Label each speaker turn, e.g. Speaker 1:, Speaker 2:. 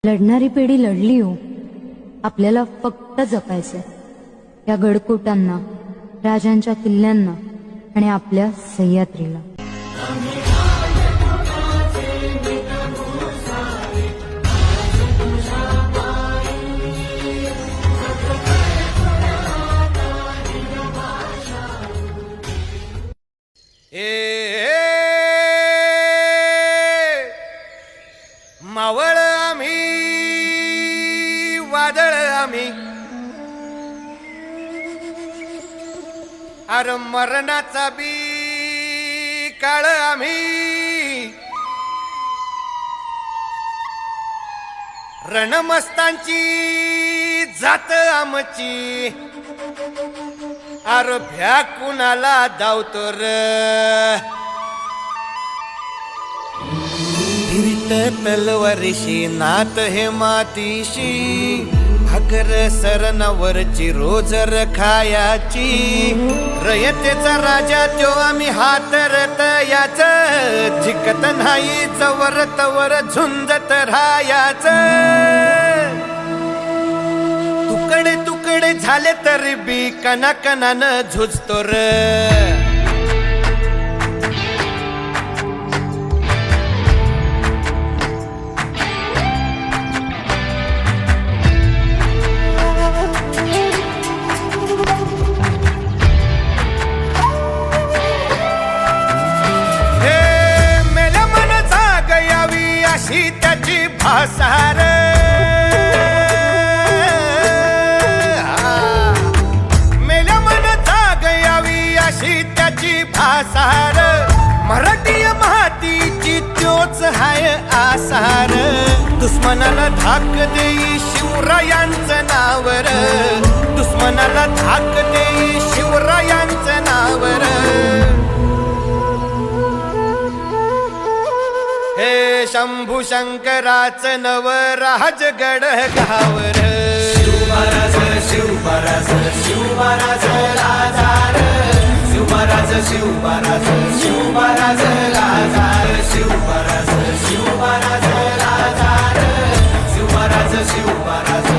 Speaker 1: लढणारी पिढी लढली हो, आपल्याला फक्त जपायचंय या गडकोटांना, राजांच्या किल्ल्यांना आणि आपल्या सह्याद्रीला.
Speaker 2: मावळ आम्ही, वादळ आम्ही, अरे मरणाचा बी काळ आम्ही, रणमस्तांची जात आमची, अरे भ्या कुणाला धावतो र. तलवारीशी नात हे मातीशी, भाकर सरणावरची रोजर खायाची, रयतेचा राजा त्यो आम्ही हातरत याच, जिकत नाही जवर तवर झुंजत राहायाच. तुकडे तुकडे झाले तरी बी कणाकणानं झुजतो र. अशी त्याची भासार, मेल्या मन जाग यावी अशी त्याची भासार, मराठी मातीची त्योच हाय आसार. दुश्मनाला धाक देई शिवरायांचं नावर, दुश्मनाला धाक देई शिवरायांचं नावर. हे शंभू शंकराचं नव राजगड गावर.
Speaker 3: शिवमहाराज शिवमहाराज शिवमहाराज राजार, शिवमहाराज शिवमहाराज शिवमहाराज राजार, शिवमहाराज शिवमहाराज राजार, शिवमहाराज शिवमहाराज